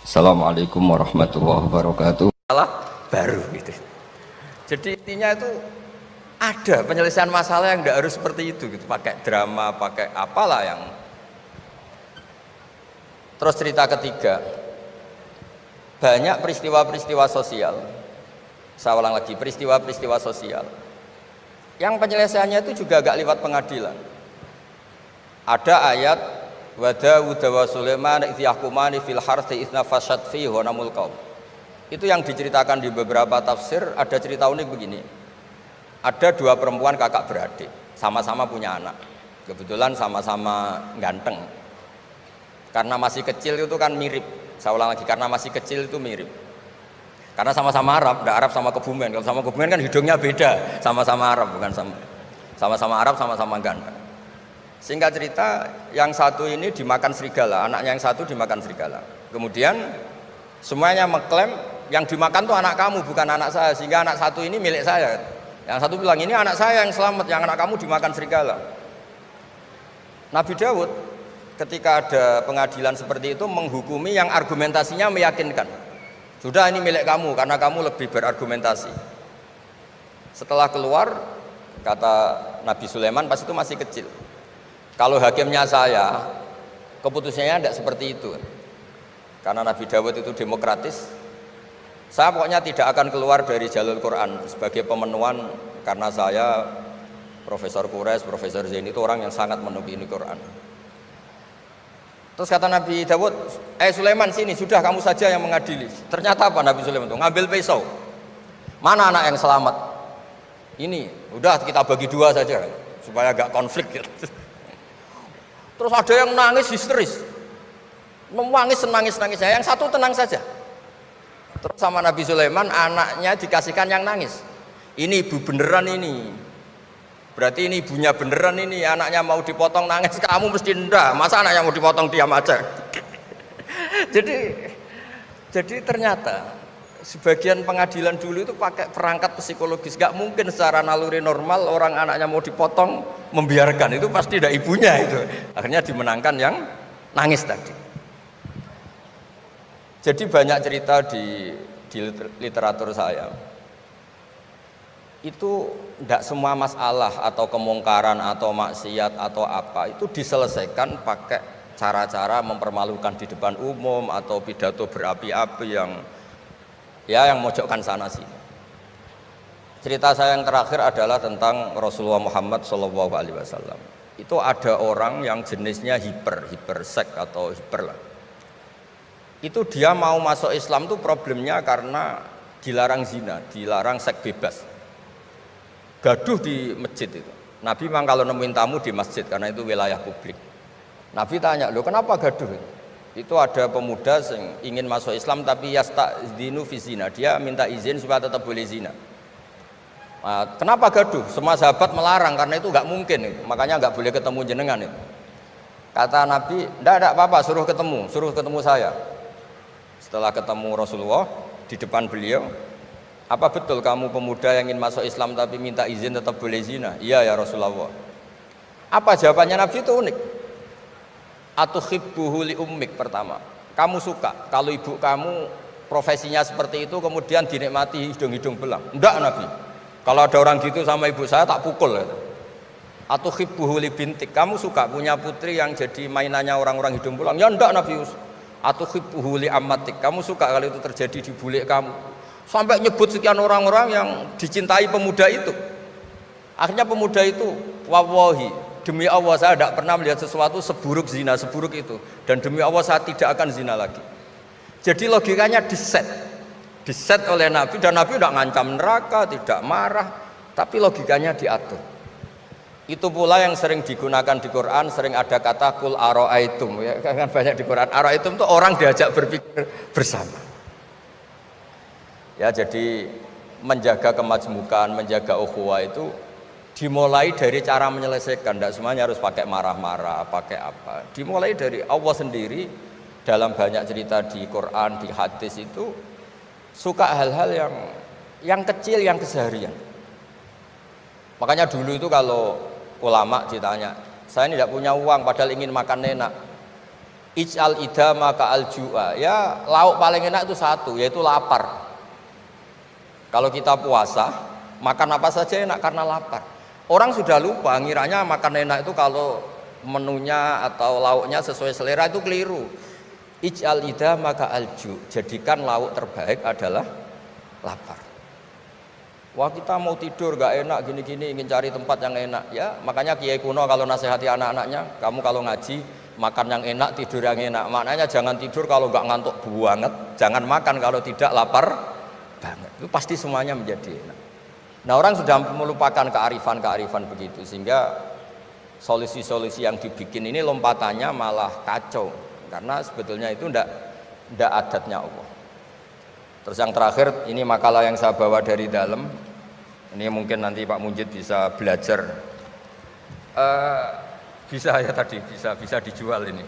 Assalamualaikum warahmatullahi wabarakatuh. Masalah baru gitu. Jadi intinya itu ada penyelesaian masalah yang tidak harus seperti itu gitu, pakai drama, pakai apalah yang. Terus cerita ketiga, banyak peristiwa-peristiwa sosial. Saya ulang lagi, peristiwa-peristiwa sosial yang penyelesaiannya itu juga agak lewat pengadilan. Ada ayat wa Daud wa Sulaiman idh yahkumani fil harthi idh nafashat fihi ghanamul qaum. Itu yang diceritakan di beberapa tafsir. Ada cerita unik begini. Ada dua perempuan kakak beradik, sama-sama punya anak. Kebetulan sama-sama ganteng. Karena masih kecil itu kan mirip. Saya ulang lagi, karena masih kecil itu mirip. Karena sama-sama Arab, tidak Arab sama Kebumen. Kalau sama Kebumen kan hidungnya beda, sama-sama Arab, bukan sama-sama Arab, sama-sama ganteng. Singkat cerita, yang satu ini dimakan serigala, anaknya yang satu dimakan serigala. Kemudian semuanya mengklaim yang dimakan tuh anak kamu, bukan anak saya, sehingga anak satu ini milik saya. Yang satu bilang, ini anak saya yang selamat, yang anak kamu dimakan serigala. Nabi Daud ketika ada pengadilan seperti itu menghukumi yang argumentasinya meyakinkan. Sudah, ini milik kamu karena kamu lebih berargumentasi. Setelah keluar, kata Nabi Sulaiman, pas itu masih kecil, kalau hakimnya saya, keputusannya tidak seperti itu. Karena Nabi Dawud itu demokratis. Saya pokoknya tidak akan keluar dari jalur Quran sebagai pemenuhan, karena saya Profesor Quraisy, Profesor Zain itu orang yang sangat menepini Quran. Terus kata Nabi Dawud, Sulaiman sini, sudah kamu saja yang mengadili. Ternyata apa Nabi Sulaiman itu? Ngambil pisau. Mana anak yang selamat? Ini, udah kita bagi dua saja supaya agak konflik gitu. Terus ada yang nangis histeris, nangis, yang satu tenang saja. Terus sama Nabi Sulaiman, anaknya dikasihkan yang nangis. Ini ibu beneran ini, berarti ini ibunya beneran ini, anaknya mau dipotong nangis, kamu mesti ndak, masa anaknya mau dipotong diam aja. jadi ternyata sebagian pengadilan dulu itu pakai perangkat psikologis. Gak mungkin secara naluri normal orang anaknya mau dipotong membiarkan, itu pasti tidak ibunya itu. Akhirnya dimenangkan yang nangis tadi. Jadi banyak cerita di literatur saya. Itu tidak semua masalah atau kemungkaran atau maksiat atau apa itu diselesaikan pakai cara-cara mempermalukan di depan umum atau pidato berapi-api yang mojokkan sana sini. Cerita saya yang terakhir adalah tentang Rasulullah Muhammad SAW. Itu ada orang yang jenisnya hipersek atau hiper lah. Itu dia mau masuk Islam tuh problemnya karena dilarang zina, dilarang seks bebas. Gaduh di masjid itu. Nabi memang kalau nemuin tamu di masjid karena itu wilayah publik. Nabi tanya, loh kenapa gaduh? Itu ada pemuda yang ingin masuk Islam tapi yasta'dzinu fi zina, dia minta izin supaya tetap boleh zina. Nah, kenapa gaduh? Semua sahabat melarang karena itu nggak mungkin, makanya nggak boleh ketemu jenengan itu. Kata Nabi, enggak apa-apa, suruh ketemu saya. Setelah ketemu Rasulullah di depan beliau, apa betul kamu pemuda yang ingin masuk Islam tapi minta izin tetap boleh zina? Iya ya Rasulullah. Apa jawabannya Nabi itu unik. Atuhibbuhu li ummik, pertama, kamu suka kalau ibu kamu profesinya seperti itu kemudian dinikmati hidung-hidung belang? Enggak Nabi, kalau ada orang gitu sama ibu saya tak pukul. Atuhibbuhu li bintik, kamu suka punya putri yang jadi mainannya orang-orang hidung belang? Ya enggak Nabi. Atuhibbuhu li ammatik, kamu suka kalau itu terjadi di bule kamu? Sampai nyebut sekian orang-orang yang dicintai pemuda itu. Akhirnya pemuda itu, wallahi, demi Allah saya tidak pernah melihat sesuatu seburuk zina, seburuk itu. Dan demi Allah saya tidak akan zina lagi. Jadi logikanya diset oleh Nabi, dan Nabi tidak ngancam neraka, tidak marah, tapi logikanya diatur. Itu pula yang sering digunakan di Quran, sering ada kata kul aro'aitum, ya kan banyak di Quran. Aro'aitum itu orang diajak berpikir bersama. Ya, jadi menjaga kemajmukan, menjaga ukhuwah itu dimulai dari cara menyelesaikan. Tidak semuanya harus pakai marah-marah, pakai apa. Dimulai dari Allah sendiri. Dalam banyak cerita di Quran, di hadis itu suka hal-hal yang kecil, yang keseharian. Makanya dulu itu kalau ulama ditanya, saya ini tidak punya uang padahal ingin makan enak, Ij'al idama ka'al ju'a. Ya, lauk paling enak itu satu, yaitu lapar. Kalau kita puasa, makan apa saja enak karena lapar. Orang sudah lupa, ngiranya makan enak itu kalau menunya atau lauknya sesuai selera, itu keliru. Ij'al idama ka'al ju'. Jadikan lauk terbaik adalah lapar. Wah, kita mau tidur gak enak gini-gini, ingin cari tempat yang enak. Ya, makanya Kiai kuno kalau nasihati anak-anaknya, kamu kalau ngaji makan yang enak, tidur yang enak. Maknanya jangan tidur kalau gak ngantuk banget, jangan makan kalau tidak lapar banget. Itu pasti semuanya menjadi enak. Nah, orang sudah melupakan kearifan-kearifan begitu, sehingga solusi-solusi yang dibikin ini lompatannya malah kacau, karena sebetulnya itu ndak adatnya Allah. Terus yang terakhir, ini makalah yang saya bawa dari dalam. Ini mungkin nanti Pak Munjid bisa belajar. Bisa ya tadi, bisa dijual ini.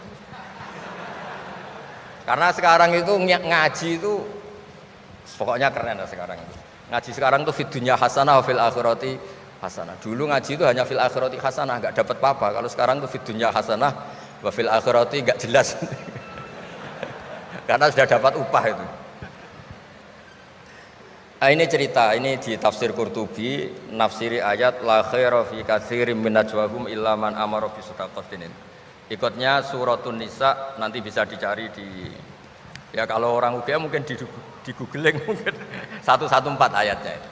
Karena sekarang itu ngaji itu pokoknya keren lah sekarang. Ngaji sekarang tuh fid dunya hasanah wa fil akhirati hasanah. Dulu ngaji itu hanya fil akhirati hasanah, enggak dapat apa-apa. Kalau sekarang tuh fid dunya hasanah wa fil akhirati enggak jelas. Karena sudah dapat upah itu. Nah, ini cerita, ini di tafsir Qurtubi, nafsiri ayat la khaira fi katsirin min najwahum illa man amara bi shadaqatin. Ikutnya suratun Nisa, nanti bisa dicari di, ya kalau orang UGM mungkin di googling mungkin 114 ayatnya.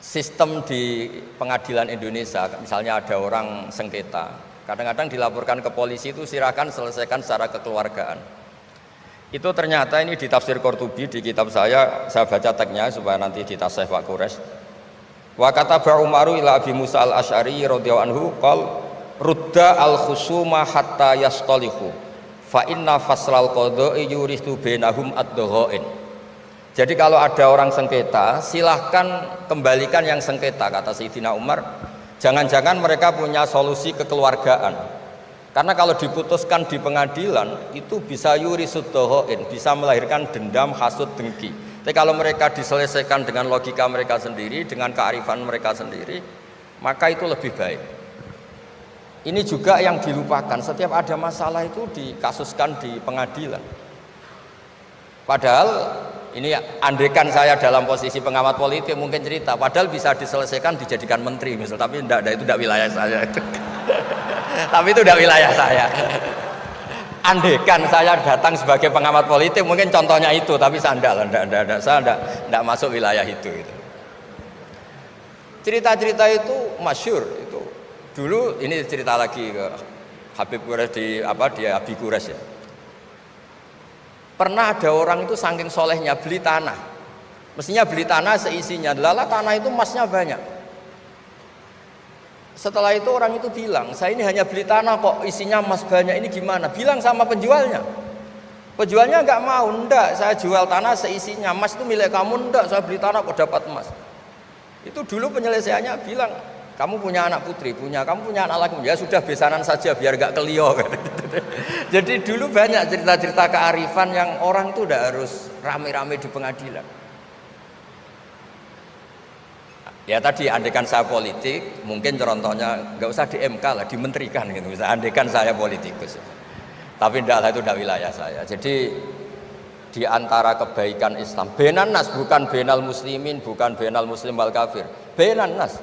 Sistem di pengadilan Indonesia, misalnya ada orang sengketa, kadang-kadang dilaporkan ke polisi itu silakan selesaikan secara kekeluargaan. Itu ternyata ini di tafsir Qurtubi, di kitab saya baca teksnya supaya nanti ditasih Pak Quraisy. Wa kataba Umaru ila Abi Musa al-Asy'ari radhiyallahu anhu qol rudda al-khusuma hatta yastalihu fa inna faslal qada'i yurithu bainahum ad-daghain. Jadi kalau ada orang sengketa, silahkan kembalikan yang sengketa, kata Sayyidina Umar. Jangan-jangan mereka punya solusi kekeluargaan. Karena kalau diputuskan di pengadilan itu bisa yurisud daghain, bisa melahirkan dendam, hasud, dengki. Tapi kalau mereka diselesaikan dengan logika mereka sendiri, dengan kearifan mereka sendiri, maka itu lebih baik. Ini juga yang dilupakan, setiap ada masalah itu dikasuskan di pengadilan. Padahal ini andaikan saya dalam posisi pengamat politik mungkin cerita, padahal bisa diselesaikan dijadikan menteri misal, tapi itu tidak wilayah saya. Tapi itu tidak wilayah saya. Andaikan saya datang sebagai pengamat politik mungkin contohnya itu, tapi saya tidak masuk wilayah itu. Cerita-cerita itu masyhur itu. Dulu ini cerita lagi ke Habib Quraisy di Abi Quraisy ya. Pernah ada orang itu saking solehnya beli tanah. Mestinya beli tanah seisinya. Lala tanah itu emasnya banyak. Setelah itu orang itu bilang, saya ini hanya beli tanah kok isinya emas banyak, ini gimana? Bilang sama penjualnya. Penjualnya nggak mau, enggak, saya jual tanah seisinya, emas itu milik kamu, enggak, saya beli tanah kok dapat emas. Itu dulu penyelesaiannya bilang, kamu punya anak putri, kamu punya anak laki, ya sudah besanan saja biar nggak kelio. Jadi dulu banyak cerita-cerita kearifan yang orang itu udah harus rame-rame di pengadilan. Ya tadi andaikan saya politik, mungkin contohnya nggak usah di MK lah, dimenterikan gitu. Misalnya andaikan saya politikus, tapi tidak, itu tidak wilayah saya. Jadi di antara kebaikan Islam, benan nas, bukan benal muslimin, bukan benal muslim wal kafir, benan nas.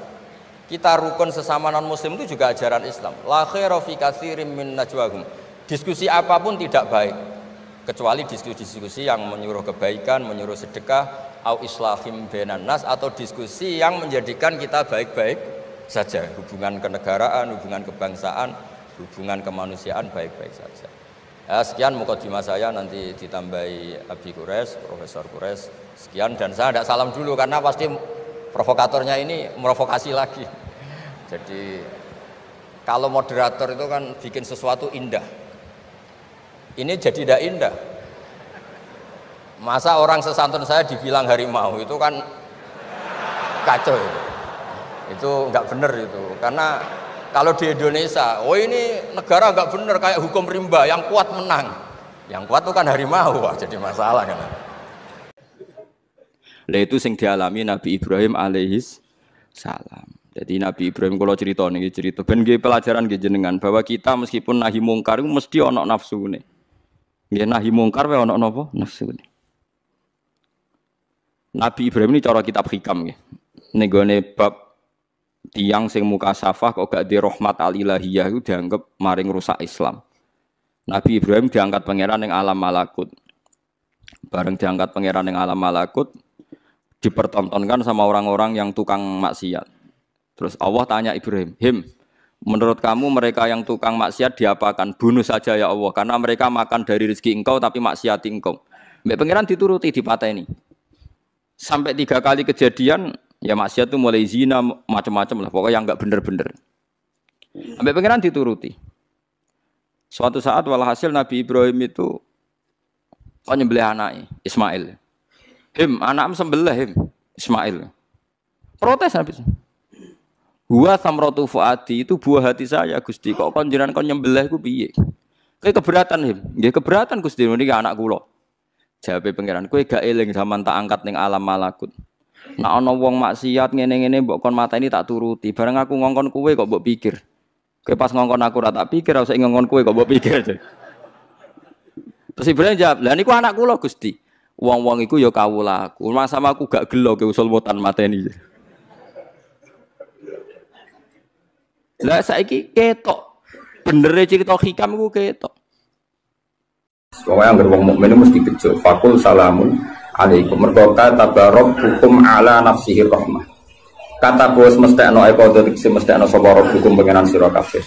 Kita rukun sesama non muslim itu juga ajaran Islam. La khaira fi katsirin min najwahum. Diskusi apapun tidak baik, kecuali diskusi-diskusi yang menyuruh kebaikan, menyuruh sedekah, au islahim bainan nas, atau diskusi yang menjadikan kita baik-baik saja, hubungan kenegaraan, hubungan kebangsaan, hubungan kemanusiaan baik-baik saja. Ya, sekian mukadimah saya, nanti ditambahi Abi Quraisy, Profesor Quraisy. Sekian, dan saya tidak salam dulu karena pasti provokatornya ini merovokasi lagi. Jadi kalau moderator itu kan bikin sesuatu indah, ini jadi tidak indah. Masa orang sesantun saya dibilang harimau, itu kan kacau itu. Itu nggak benar itu. Karena kalau di Indonesia, oh ini negara nggak benar, kayak hukum rimba, yang kuat menang. Yang kuat itu kan harimau, wah, jadi masalah kan. Lah itu sing dialami Nabi Ibrahim alaihis salam. Jadi Nabi Ibrahim kalau cerita nih cerita ben nggih pelajaran nggih jenengan bahwa kita meskipun nahi mungkar itu mesti ana nafsune. Nggih nahi mungkar wae ana napa? Nafsune. Nabi Ibrahim ini cara kitab hikam nggih. Ning gone bab tiyang sing mukasafah kok gak di rahmat al-ilahiyah itu dianggap maring rusak Islam. Nabi Ibrahim diangkat pangeran ning alam malakut. Bareng diangkat pangeran ning alam malakut dipertontonkan sama orang-orang yang tukang maksiat. Terus Allah tanya Ibrahim, menurut kamu mereka yang tukang maksiat diapakan? Bunuh saja ya Allah, karena mereka makan dari rezeki engkau tapi maksiati engkau. Mbak pangeran dituruti dipateni. Sampai 3 kali kejadian, ya maksiat itu mulai zina macam-macam lah, pokoknya yang enggak bener-bener. Mbak pangeran dituruti. Suatu saat walhasil Nabi Ibrahim itu nyembelih anaknya Ismail. Anakmu sembelih Ismail. Protes habis. Huwa samratu fuadi itu buah hati saya Gusti. Kok kon jenengan kon nyembelih ku piye? Kowe keberatan nggih keberatan Gusti niki anak kula. Jawabe pangeran, kowe gak eling zaman tak angkat ning alam malakut. Nek ana wong maksiat ngene-ngene mbok kon mateni tak turuti. Bareng aku ngongkon kowe kok mbok pikir. Kowe pas ngongkon aku ora tak pikir, ora usah ngongkon kowe kok mbok pikir. Terus Ibrahim jawab, "Lah niku anak kula Gusti." Wong-wong iku ya kawulaku. Sama aku gak gelo ke usul mutan mateni. Lah saiki ketok. Benere cerita hikam iku ketok. Pokoknya anggar wong mukmin mesti bejo. Fakul salamun alaikum. Mergo kata rabbukum ala nafsihi rahmah. Kata bos mestekno eko dadi mestekno sapa rabbukum pengenan sira kabeh.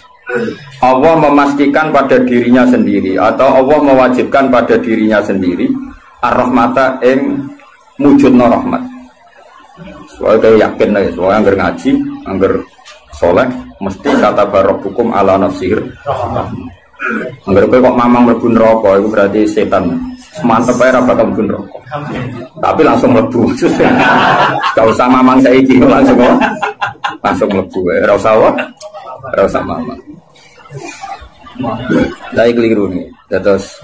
Allah memastikan pada dirinya sendiri atau Allah mewajibkan pada dirinya sendiri ar-rahmata ing mujudna rahmat. Soale yakin nek soale anggar ngaji, anggar saleh mesti kata rabbukum ala nafsihir rahmah. Anggar kowe kok mamang mlebu neraka iku berarti setan. Mantep ae ra bakal mlebu neraka. Tapi langsung mlebu. Gak usah mamang saiki langsung mlebu. Ora usah mamang. Saya keliru nih. Terus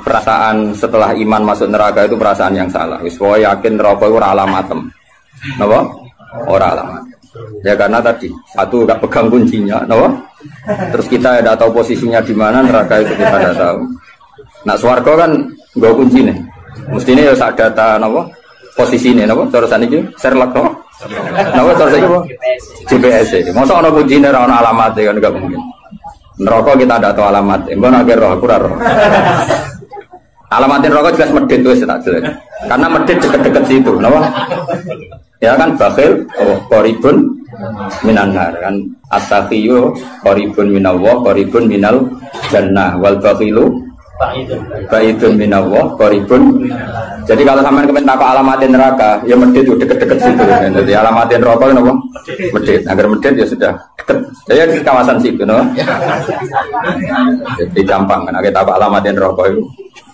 perasaan setelah iman masuk neraka itu perasaan yang salah. Wis wae yakin neraka itu ora alamatem. Napa? Ora alamat. Ya karena tadi satu enggak pegang kuncinya, napa? Terus kita tidak tahu posisinya di mana, neraka itu kita tidak tahu. Nah, swarga kan nggo kuncine. Mestine ya sak data napa? Posisine napa? Cara saniki Sherlock napa? Napa cara saniki apa? GPS. Mosok ana kuncine ora ana alamate kan enggak mungkin. Neraka kita tidak tahu alamat. Mbon akhir roh aku ora roh. Alamatin neraka jelas medit wis tak jelas. Karena medit deket-deket situ, napa? Ya kan bakhil qaribun minan nar kan at-taqiyyu qaribun minallah qaribun minal jannah wal bakhilu ba'idun minallah qaribun. Jadi kalau sampean kepen takok alamatin neraka ya medit itu deket-deket situ. Jadi alamatin neraka napa? Medit. Agar medit ya sudah deket. Saya di kawasan situ no. Jadi gampang kan kita takok alamatin neraka itu.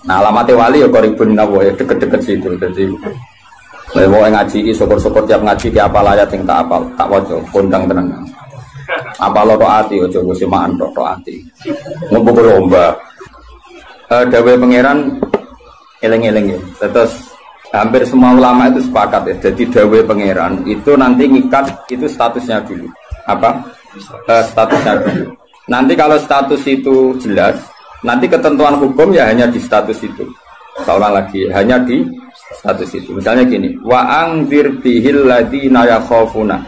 Nah alamatnya wali ya qaribun minallah ya deket-deket situ. Jadi mau ngaji, syukur-syukur tiap ngaji ke apa layat yang tak apal, tak wajo, kondang tenang. Apa lo toati, wajo gue simaan toati. Ngumpul lomba. Dawe pangeran, eleng-eleng ya. Terus hampir semua ulama itu sepakat ya. Jadi dawe pangeran itu nanti ngikat itu statusnya dulu. Apa? Statusnya dulu. Nanti kalau status itu jelas, nanti ketentuan hukum ya hanya di status itu. Seolah lagi hanya di status itu. Misalnya gini, wa angzir bihil ladina yakhafuna.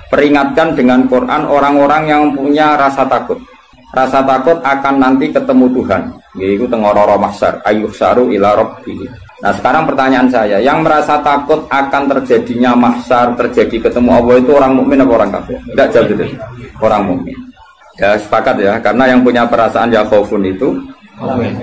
Peringatkan dengan Quran orang-orang yang punya rasa takut. Rasa takut akan nanti ketemu Tuhan. Yaitu tengororo mahsyar, ayyuhsaru ila rabbih. Nah, sekarang pertanyaan saya, yang merasa takut akan terjadinya mahsyar, terjadi ketemu Allah itu orang mukmin apa orang kafir? Enggak jawab itu. Orang mukmin. Ya, sepakat ya, karena yang punya perasaan yakhafun itu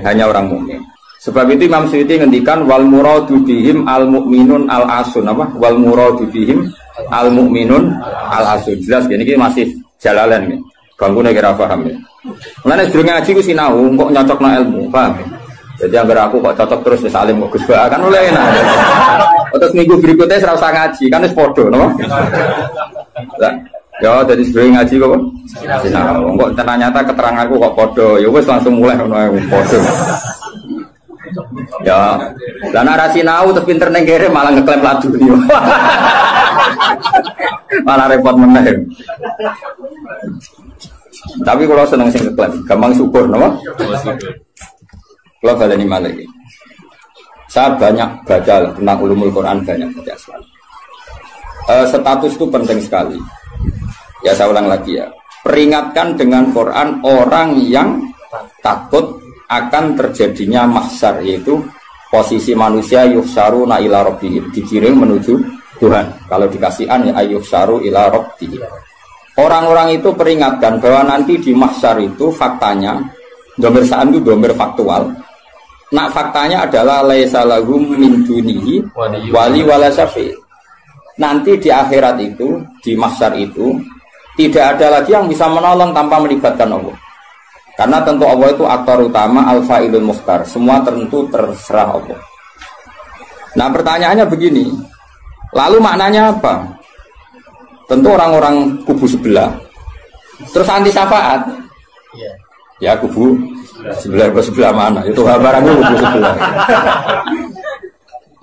hanya orang mukmin. Sebab itu Imam Suyuti ngendikan wal muradu bihim al mukminun al asun apa? Wal muradu bihim al mukminun al asun. Jelas ini masih jalalan nih. Ganggu kira paham ya. Mulane sedurunge ngaji ku sinau kok nyocokno ilmu, paham. Jadi anggere aku kok cocok terus wis alim kok Gus Ba kan oleh enak. Terus minggu berikutnya ora usah ngaji kan wis padha napa? Lah ya jadi sedurunge ngaji kok sinau. Kok ternyata keteranganku kok padha ya wis langsung mulai ngono padha. Ya, lah narasi nau terus pinter neng kere malah ngeklaim ladu nih. Malah repot meneh. Tapi kalau seneng sing keklaim, gampang syukur, napa? Kalau baleni malih. Saya banyak baca tentang ulumul Quran, banyak baca selalu. Status itu penting sekali. Ya saya ulang lagi ya. Peringatkan dengan Quran orang yang takut akan terjadinya mahsyar, yaitu posisi manusia yuhsyaru ila rabbihim, digiring menuju Tuhan. Kalau dikasih an ya yuhsyaru ila rabbihim. Orang-orang itu peringatkan bahwa nanti di mahsyar itu faktanya domir sa'an itu domir faktual. Nah faktanya adalah laisa lahum min dunihi wali wala syafi'. Nanti di akhirat itu, di mahsyar itu tidak ada lagi yang bisa menolong tanpa melibatkan Allah. Karena tentu Allah itu aktor utama, al-fa'ilul mukhtar. Semua tentu terserah Allah. Nah pertanyaannya begini, lalu maknanya apa? Tentu orang-orang kubu sebelah, terus anti syafaat. Ya kubu sebelah mana? Itu barangnya kubu sebelah.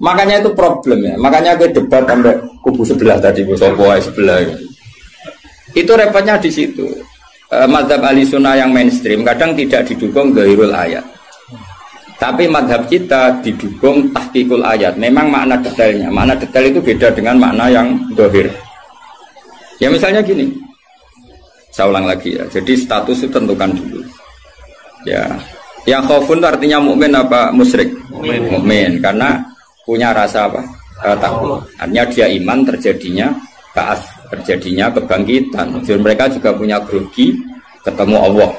Makanya itu problemnya. Makanya gue debat sampai kubu sebelah tadi, gue sopoai sebelah. Itu repotnya di situ. Mazhab ahli sunnah yang mainstream kadang tidak didukung zahirul ayat, tapi mazhab kita didukung tahqiqul ayat. Memang makna detail itu beda dengan makna yang zahir. Ya misalnya gini, saya ulang lagi ya. Jadi status itu tentukan dulu. Ya, yang khaufun itu artinya mukmin apa musyrik? Mukmin, karena punya rasa apa? Takut. Artinya dia iman terjadinya kaas, terjadinya kebangkitan. Jadi mereka juga punya grogi ketemu Allah.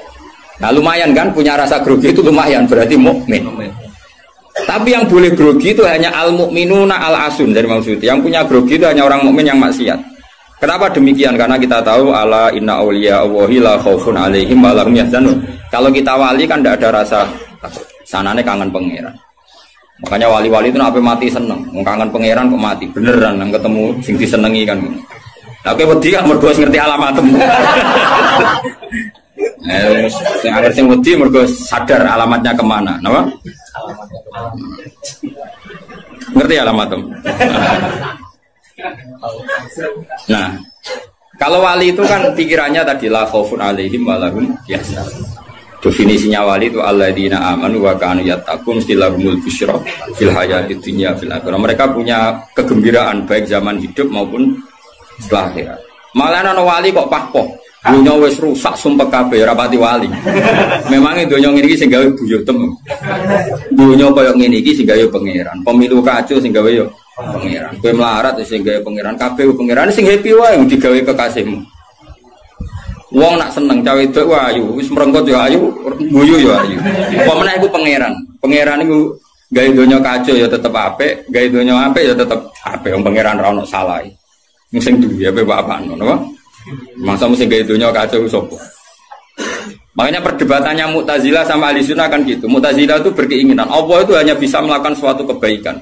Nah lumayan kan, punya rasa grogi itu lumayan, berarti mukmin. Tapi yang boleh grogi itu hanya al-mukminuna al-asun dari maksud. Yang punya grogi itu hanya orang mukmin yang maksiat. Kenapa demikian? Karena kita tahu ala inna awliya Allahi la khaufun alaihim wa lahum yahzanun. Kalau kita wali kan tidak ada rasa takut. Sanane kangen pangeran. Makanya wali-wali itu apa mati seneng, kangen pangeran kok mati. Beneran yang ketemu sing disenengi kan. Oke, wedi kan mergo ngerti alamatmu. Sing wedi mergo sadar alamatnya kemana, napa? Ngerti alamatmu. Nah, kalau wali itu kan pikirannya tadi la khaufun alaihim wa lahum yahzanun. Definisinya wali itu alladzina amanu wa kanu yattaqun istilahumul busyra fil hayatid dunya fil akhirah. Mereka punya kegembiraan baik zaman hidup maupun setelah akhirat. Malah ana wali kok pahpoh. Dunya wis rusak sumpek kabeh ora pati wali. Memang donya ngene iki sing gawe buyutem. Dunya koyo ngene iki sing gawe pangeran. Pemilu kacau sing gawe yo pangeran. Kowe melarat sing gawe pangeran, kabeh pangeran sing happy wae digawe kekasihmu. Wong nak seneng cawe wedok ayu, wis merengkot yo ayu, guyu yo ayu. Apa meneh iku pangeran. Pangeran iku gawe donya kacau ya tetep apik, gawe donya apik ya tetep apik. Wong pangeran ra ono salah. Sing duwe ape bapakno, napa? Masa mesti gawe donya kacau sapa? Makanya perdebatannya Mu'tazilah sama Ahlussunnah kan gitu. Mu'tazilah itu berkeinginan Allah itu hanya bisa melakukan suatu kebaikan.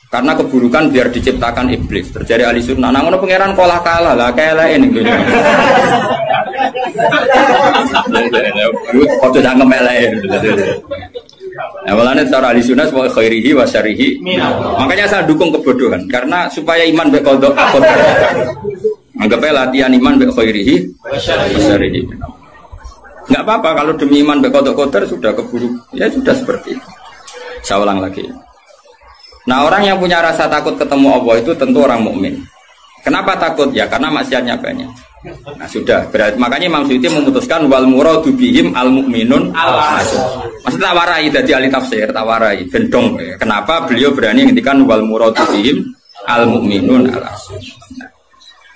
Karena keburukan biar diciptakan iblis. Terjadi Ahlussunnah. Nah, ngono pangeran kalah lah keleke ning dunya. Foto cangkem elek. Nah, walane cara Ahlussunnah sebagai khairihi wa syarihi. Makanya saya dukung kebodohan karena supaya iman mbek kodok. Anggapnya latihan iman mbek khairihi wa syarihi. Enggak apa-apa kalau demi iman mbek kodok-kodok sudah keburu. Ya sudah seperti itu. Saya ulang lagi. Nah orang yang punya rasa takut ketemu Allah itu tentu orang mukmin. Kenapa takut? Ya karena maksiatnya banyak. Nah sudah, berarti makanya Imam Suyuti memutuskan wal muradu bihim al mukminun al-asun. Maksudnya tawarai dari ahli tafsir, tawarai bendong. Kenapa beliau berani ngendikan wal muradu bihim al mukminun al-asun. Nah,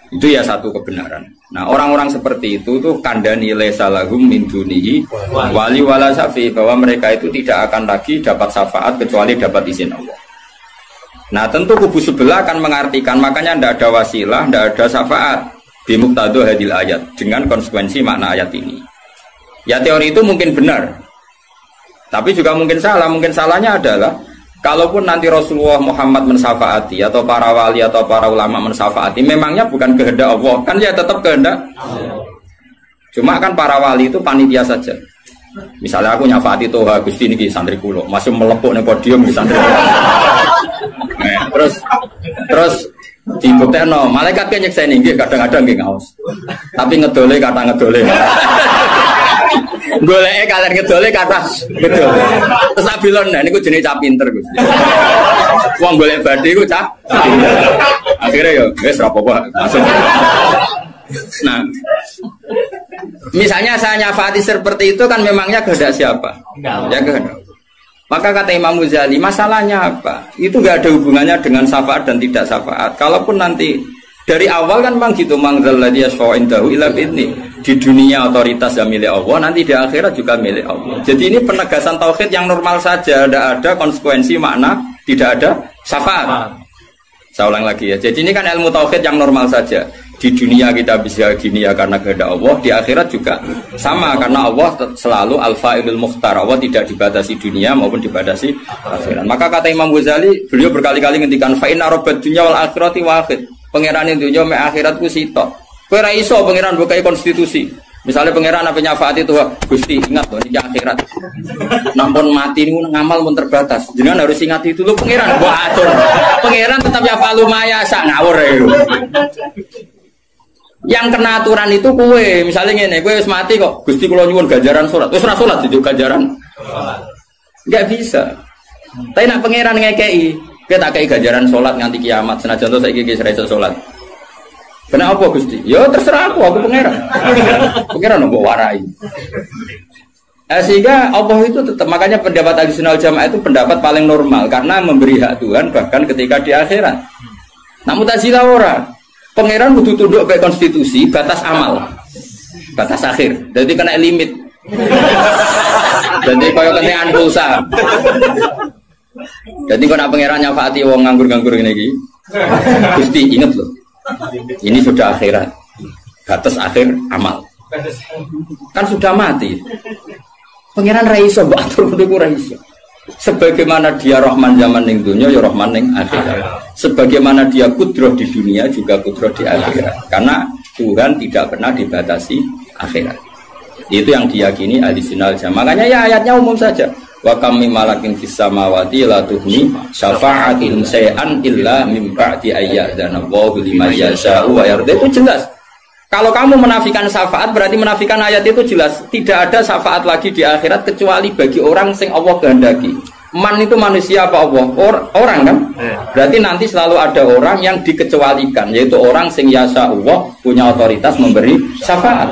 itu ya satu kebenaran. Nah orang-orang seperti itu tuh kandani laisa lahum min dunihi wali wala syafi, bahwa mereka itu tidak akan lagi dapat syafaat kecuali dapat izin Allah. Nah tentu kubu sebelah akan mengartikan, makanya tidak ada wasilah, tidak ada syafaat bimuqtadu hadil ayat, dengan konsekuensi makna ayat ini. Ya teori itu mungkin benar, tapi juga mungkin salah. Mungkin salahnya adalah kalaupun nanti Rasulullah Muhammad mensyafaati atau para wali atau para ulama mensyafaati, memangnya bukan kehendak Allah, kan ya tetap kehendak. Cuma kan para wali itu panitia saja. Misalnya aku nyafaati Toha Gusti niki santri kula, masih melepuk ning podium di santri. Nah, terus Dibuktekno, malaikat ki nyekseni nggih kadang-kadang nggih ngaos. Tapi ngedole kata ngedole. Goleke kalian ngedole kata ngedole. Terus abilon niku jenenge cah pinter Gus. Wong golek badhe iku cah. Akhirnya ya wis ora apa-apa masuk. Nah, misalnya saya nyafati seperti itu kan memangnya kehendak siapa? Ya kehendak. Maka kata Imam Ghazali, masalahnya apa? Itu nggak ada hubungannya dengan syafaat dan tidak syafaat. Kalaupun nanti dari awal kan memang gitu, mangzalladzi yashfa'u indahu illa bi'idznih. Di dunia otoritas yang milik Allah, nanti di akhirat juga milik Allah. Jadi ini penegasan tauhid yang normal saja, tidak ada konsekuensi makna, tidak ada syafaat. Saya ulang lagi ya. Jadi ini kan ilmu tauhid yang normal saja. Di dunia kita bisa gini ya karena kehendak Allah, di akhirat juga sama karena Allah selalu al-fa'ilul mukhtar. Allah tidak dibatasi dunia maupun dibatasi akhirat. Maka kata Imam Ghazali, beliau berkali-kali ngendikan fa inna rabbad dunya wal akhirati wahid. Pangeran dunya mek akhirat ku sitok. Kowe ora iso pangeran bukai konstitusi. Misalnya pangeran apa nyafaati itu, Gusti ingat loh ini akhirat. Nampun mati niku ngamal pun terbatas. Jenengan harus ingat itu lho pangeran. Wah atur. Pangeran tetap ya falu maya sak ngawur ya. Yang kena aturan itu kue, misalnya ngene, kue wis mati kok, Gusti kula nyuwun ganjaran salat. Wis ora salat dijuk ganjaran. Enggak bisa. Tapi nak pangeran ngekei, kita tak kei ganjaran salat nganti kiamat. Senajan to saiki iki iso salat. Kenapa Gusti? Ya terserah aku pangeran. Pangeran mbok warai. Sehingga Allah itu tetap, makanya pendapat Ahlussunnah wal Jamaah itu pendapat paling normal karena memberi hak Tuhan bahkan ketika di akhirat. Nah Mu'tazilah ora. Pangeran kudu tunduk ke konstitusi, batas amal, batas akhir. Jadi kena limit. Jadi kaya kentekan pulsa. Jadi kena pangeran nyafaati wong nganggur-nganggur ngene iki. Gusti inget loh. Ini sudah akhirat. Batas akhir amal. Kan sudah mati. Pangeran ra iso mbok atur kudu ra iso. Sebagaimana dia Rahman zaman ning dunya ya Rahman ning akhirat. Sebagaimana dia kudroh di dunia juga kudroh di akhirat. Karena Tuhan tidak pernah dibatasi akhirat. Itu yang diyakini Ahlussunnah wal Jamaah. Makanya ya ayatnya umum saja. Wa kam mim malakin fis samawati la tuhni syafa'atihim shay'an illa mim ba'di ayyadana Allahu liman yasha'u wa yarda. Itu jelas. Kalau kamu menafikan syafaat berarti menafikan ayat itu jelas. Tidak ada syafaat lagi di akhirat kecuali bagi orang sing Allah kehendaki. Man itu manusia apa Allah? Orang kan? Berarti nanti selalu ada orang yang dikecualikan, yaitu orang sing yasa Allah punya otoritas memberi syafaat.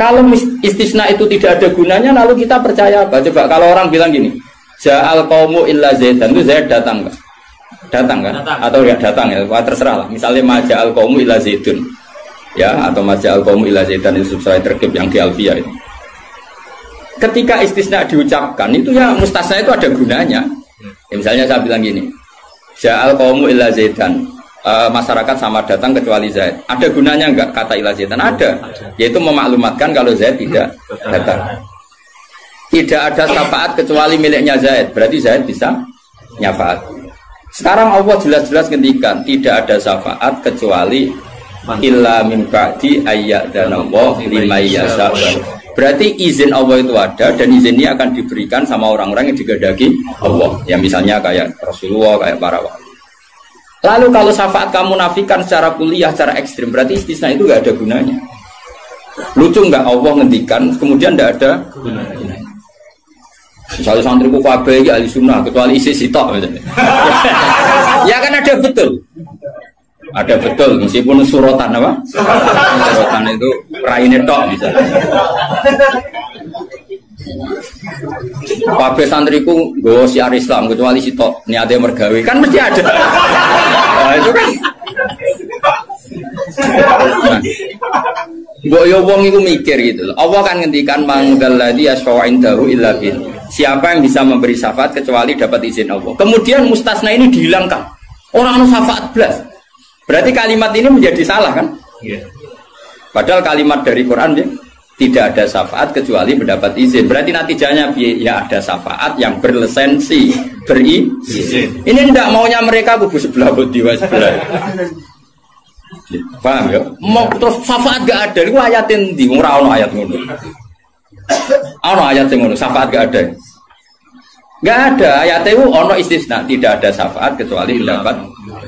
Kalau istisna itu tidak ada gunanya, lalu kita percaya apa? Coba kalau orang bilang gini, Ja'al qaumu illa Zaidan, itu Zaid datang kan? Datang kan? Atau enggak datang ya? Wah, terserah lah. Misalnya Maja'al qaumu illa Zaidun. Ya, atau Maja'al qaumu illa Zaidan itu sesuai terkib yang di Alfiyah itu. Ketika istisna diucapkan itu ya mustasna itu ada gunanya. Ya, misalnya saya bilang gini, Ja'al qaumu illa Zaidan, masyarakat sama datang kecuali Zaid. Ada gunanya enggak kata illa Zaidan? Ada. Yaitu memaklumatkan kalau Zaid tidak datang. Tidak ada syafaat kecuali miliknya Zaid. Berarti Zaid bisa nyafaat. Sekarang Allah jelas-jelas ngendikan tidak ada syafaat kecuali illa min ba'di ayyadana liman yasha. Berarti izin Allah itu ada dan izin ini akan diberikan sama orang-orang yang digandaki Allah. Ya misalnya kayak Rasulullah, kayak para wali. Lalu kalau syafaat kamu nafikan secara kuliah, secara ekstrim, berarti istisna itu gak ada gunanya. Lucu nggak Allah ngendikan, kemudian tidak ada gunanya. Misalnya santriku kabeh iki ahli sunnah kecuali isi sitok misalnya. Ya kan ada betul. Ada betul meskipun suratan apa? Suratan itu raine tok misalnya. Kabeh santriku nggawa syiar Islam kecuali sitok niate mergawe kan mesti ada. Nah, itu kan. Mbok yo wong iku mikir gitu loh. Allah kan ngendikan mangdalladzi yashfa'u indahu illa bin. Siapa yang bisa memberi syafaat kecuali dapat izin Allah. Kemudian mustasna ini dihilangkan. Orang anu syafaat belas. Berarti kalimat ini menjadi salah kan? Iya. Padahal kalimat dari Quran ya, tidak ada syafaat kecuali mendapat izin. Berarti natijanya ya ada syafaat yang berlisensi, berizin. Ini tidak maunya mereka kubu sebelah bodiwa sebelah. Paham ya? Mau terus syafaat gak ada, itu ayatin di ora ono ayat ngono. Ono ayat sing ngono, syafaat gak ada. Enggak ada, ayat itu ono istisna, tidak ada syafaat kecuali mendapat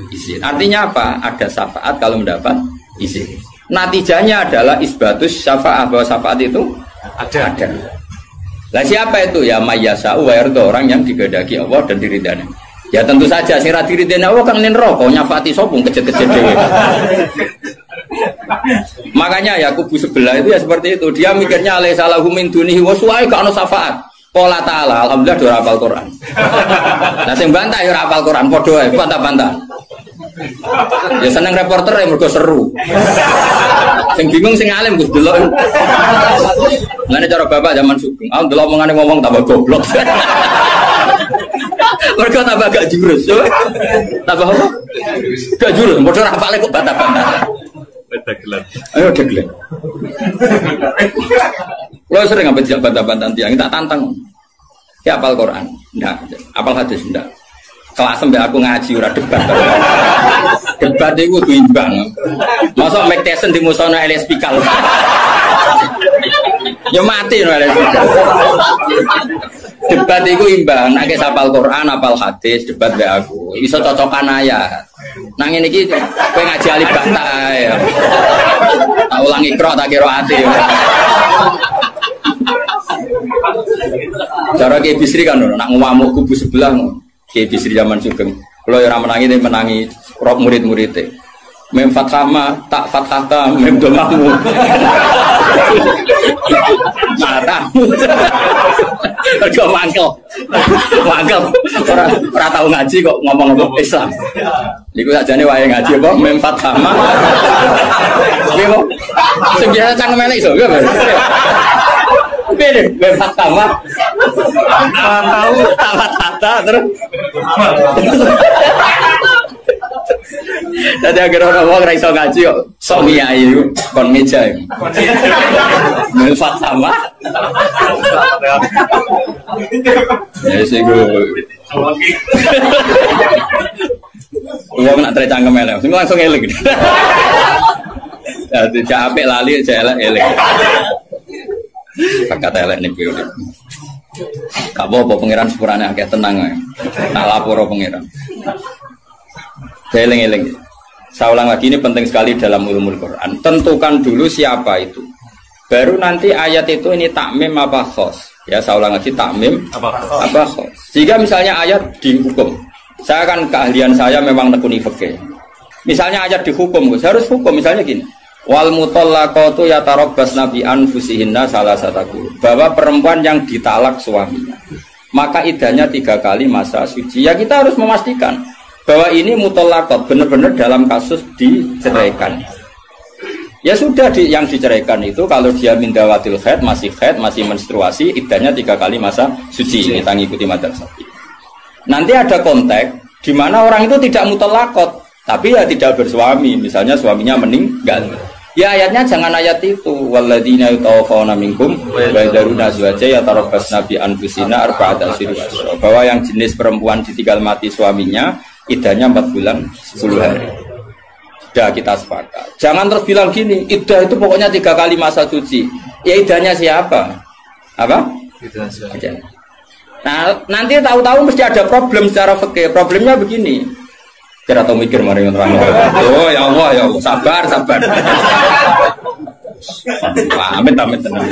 izin. Artinya apa? Ada syafaat kalau mendapat izin. Natijanya adalah isbatus syafaat, bahwa syafaat itu ada. Lah siapa itu? Ya mayyasa'u wa yarda, orang yang digedaki Allah dan diridani. Ya tentu saja sing ra diridani Allah kan ning neraka nyafati sapa kejet-kejet dhewe. Makanya ya kubu sebelah itu ya seperti itu. Dia mikirnya alaisa lahu min dunihi wa suwae gak ono syafaat. Qala ta'ala alhamdulillah do hafal Quran. Lah sing bantah ya ora hafal Quran padha ae bantah-bantah. Ya seneng reporter ya mergo seru. Sing bingung sing alim Gus delok. Ngene cara bapak zaman Sugeng. Ah delok omongane ngomong tambah goblok. Mergo tambah gak jurus. Tambah apa? Gak jurus, padha hafale kok bantah-bantah. Ayo deglek. Lo sering ngambil tidak bantah-bantah tiang, tak tantang. Ya apal Quran, enggak. Apal hadis, enggak. Kelas sampai aku ngaji ora debat. Debat itu kudu imbang. Masa Mike Tyson di musono LS Pikal. Ya mati no LS Pikal. Debat itu imbang, nek apal Quran, apal hadis, debat be aku. Iso cocokan ayat. Nang ngene iki kowe ngaji alif bata ae. Tak ulangi ikra tak kira ati. Cara Kiai Bisri kan nak ngamuk kubu sebelah Kiai Bisri zaman Sugeng. Kalau yang menangi rok murid-muridnya. Mem fathama tak fathata mem domamu. Matamu. Kau mangkel. Ora tahu ngaji kok ngomong-ngomong Islam. Niku sajane wae ngaji apa mem fathama. Nggih kok. Sing biasa cangkem elek iso nggih. Beda, bebas sama. Tahu, tata terus. Tadi agar orang mau ngerasa ngaji kok, sok kiai kon meja. Bebas sama. Ya sih gue. Gue nak tercangkem elek, langsung elek. Tidak apik lali, saya elek. Kakak elek nih gue. Gak apa-apa pangeran sepurane akeh tenang ae. Tak lapor pangeran. Eling-eling. Saya ulang lagi, ini penting sekali dalam ulumul Quran. Tentukan dulu siapa itu. Baru nanti ayat itu ini takmim apa khos. Ya saya ulang lagi, takmim apa khos. Jika misalnya ayat dihukum. Saya kan keahlian saya memang nekuni fikih. Misalnya ayat dihukum, harus hukum misalnya gini. Wal mutallaqatu yatarabbasna bi anfusihinna salasataku, bahwa perempuan yang ditalak suaminya maka idahnya 3 kali masa suci. Ya kita harus memastikan bahwa ini mutallaqat benar-benar dalam kasus diceraikan. Ya sudah yang diceraikan itu kalau dia mindawatil haid, masih menstruasi, idahnya 3 kali masa suci. Ini ngikuti madzhab Syafi'i. Nanti ada konteks di mana orang itu tidak mutallaqat tapi ya tidak bersuami, misalnya suaminya meninggal. Ya ayatnya jangan ayat itu. Walladzina yatawaffawna minkum wa yadharuna azwaja yatarabbasna bi anfusina arba'ata asyhur. Bahwa yang jenis perempuan ditinggal mati suaminya, idahnya 4 bulan 10 hari. Sudah kita sepakat. Jangan terus bilang gini, idah itu pokoknya 3 kali masa suci. Ya idahnya siapa? Apa? Idahnya. Nah, nanti tahu-tahu mesti ada problem secara fikih. Problemnya begini. Kira tahu mikir mari terang. Oh ya Allah, sabar. Amit tenang.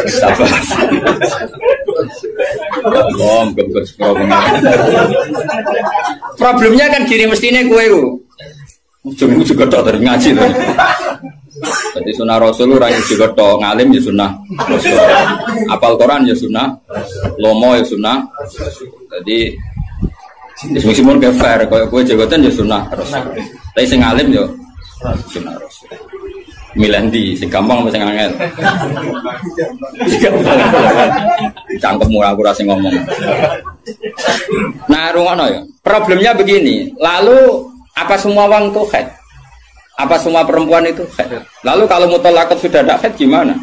Sabar. Problemnya kan gini mestinya kue ujung juga tok dari ngaji tuh. Jadi sunnah Rasul orang yang juga tok ngalim ya sunnah Rasul. Apal Quran ya sunnah, lomo ya sunnah. Jadi meskipun ke fair, kalau kue jabatan ya sunnah Rasul. Tapi sing alim ya sunnah Rasul. Milih sing gampang apa sing angel? Cangkemmu aku rasa ngomong. Nah, rungono ya. Problemnya begini. Lalu apa semua wong itu haid? Apa semua perempuan itu haid? Lalu kalau mutallaqat sudah tidak haid gimana?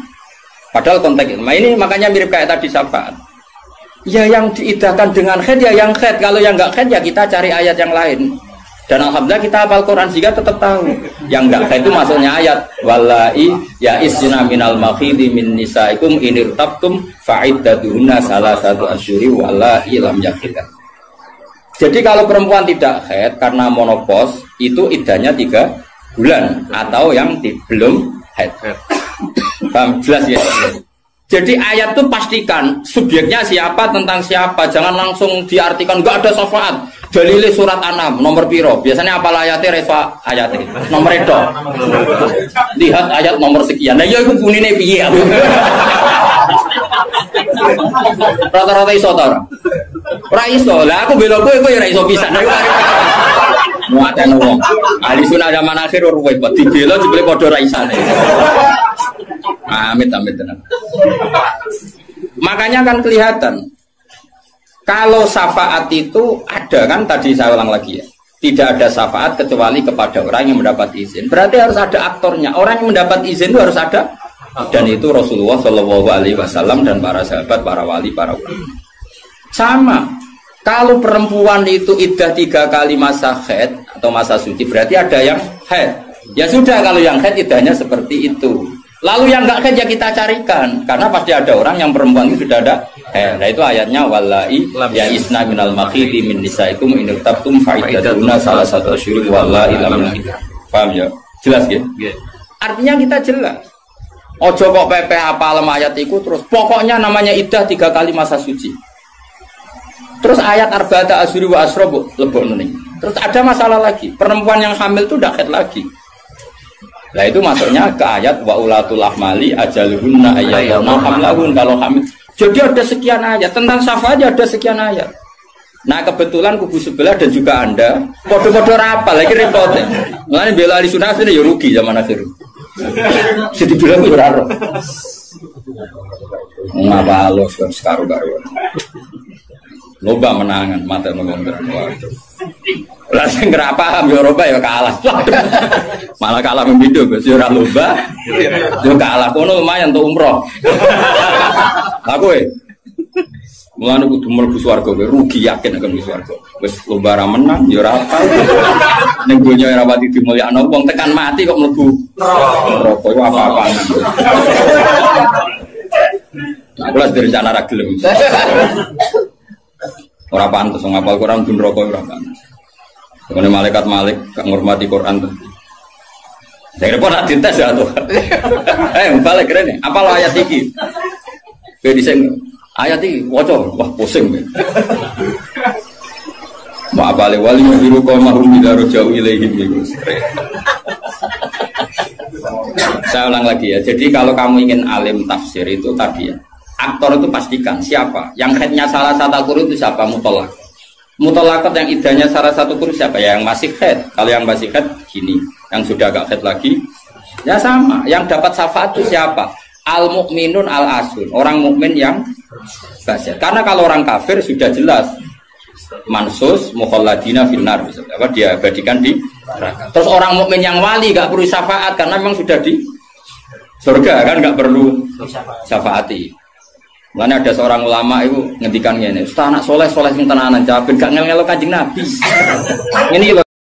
Padahal konteks itu. Nah, ini makanya mirip kayak tadi syafaat. Ya yang diidahkan dengan haid ya yang haid. Kalau yang enggak haid ya kita cari ayat yang lain. Dan alhamdulillah kita hafal Quran sehingga tetap tahu. Yang enggak haid itu masuknya ayat wallahi ya isna minal makhidi min nisaikum inirtabtum fa'iddatuhunna salasatu asyuri wallahi lam yakhidna. Jadi kalau perempuan tidak haid karena menopause itu iddahnya 3 bulan atau yang belum haid. Paham jelas ya? Jadi ayat itu pastikan subjeknya siapa tentang siapa, jangan langsung diartikan enggak ada syafaat. Dalile surat An'am nomor piro? Biasanya apa ayatnya reswa ayatnya? Nomor itu. Lihat ayat nomor sekian. Nah ya iku bunine piye aku. Rata-rata iso ta ora? Ora iso. Lah aku bela kowe ya ora iso pisan. Muatan wong. Ahli sunah zaman akhir ruwet, dibela jebule padha ra isane. Amit tenan. Makanya kan kelihatan kalau syafaat itu ada kan tadi saya ulang lagi ya. Tidak ada syafaat kecuali kepada orang yang mendapat izin. Berarti harus ada aktornya. Orang yang mendapat izin itu harus ada. Dan itu Rasulullah Shallallahu Alaihi Wasallam dan para sahabat, para wali, para ulama. Sama. Kalau perempuan itu iddah 3 kali masa haid atau masa suci, berarti ada yang haid. Ya sudah kalau yang haid iddahnya seperti itu. Lalu yang enggak haid ya kita carikan, karena pasti ada orang yang perempuan itu sudah ada. Nah itu ayatnya wallahi ya isna minal makhidi min nisaikum in irtabtum fa'iddatuna salah satu asyuri wallahi lam yakhidna. Paham ya? Jelas ya? Artinya kita jelas. Ojo kok pepe apa ayat itu terus pokoknya namanya iddah 3 kali masa suci. Terus ayat arba'ata asyuri wa asrobu lebok nih. Terus ada masalah lagi, perempuan yang hamil itu udah haid lagi. Nah itu masuknya ke ayat wa ulatul ahmali ajaluhunna ayyatuna hamlahun kalau hamil. Jadi ada sekian ayat tentang syafaat ada sekian ayat. Nah kebetulan kubu sebelah dan juga Anda podo-podo rapal lagi repotnya. Mulane bela ahli sunnah ini ya rugi zaman akhir. Jadi bilang ora ro. Ngapa lo sekarang loba menangan mata ngomong lah sing ora paham ya Eropa ya kalah. Malah kalah membidu Gus ora loba. Yo kalah kono lumayan untuk umroh. Aku mulane kudu mlebu swarga rugi yakin akan mlebu swarga. Wis lomba ra menang ya ora apa. Ning donya ora pati dimulyakno wong tekan mati kok mlebu neraka iku apa-apaan. Aku las direncana ra gelem. Ora pantes ngapal Quran ben neraka ora pantes. Karena malaikat Malik gak ngurmati Quran tuh. Saya kira nak dites ya tuh. Balik keren nih. Apa lo ayat ini? Bediseng ayat ini wocor, wah pusing. Mau apa wali biru kau mahrum bidaru jauh ilaihim itu. Saya ulang lagi ya. Jadi kalau kamu ingin alim tafsir itu tadi ya. Aktor itu pastikan siapa. Yang headnya salah satu Quran itu siapa mutolak. Mutolakot yang idahnya salah satu kurus siapa ya? Yang masih head. Kalau yang masih head gini, yang sudah agak head lagi, ya sama. Yang dapat syafaat itu siapa? Al mukminun al asun, orang mukmin yang basyar. Karena kalau orang kafir sudah jelas mansus mukhalladina finnar, apa dia abadikan di neraka. Terus orang mukmin yang wali gak perlu syafaat karena memang sudah di surga kan, gak perlu syafaati. Mana ada seorang ulama itu ngendikan ngene, "Ustaz anak soleh sing tenanan, jawab gak ngel-ngelo Kanjeng Nabi." Ini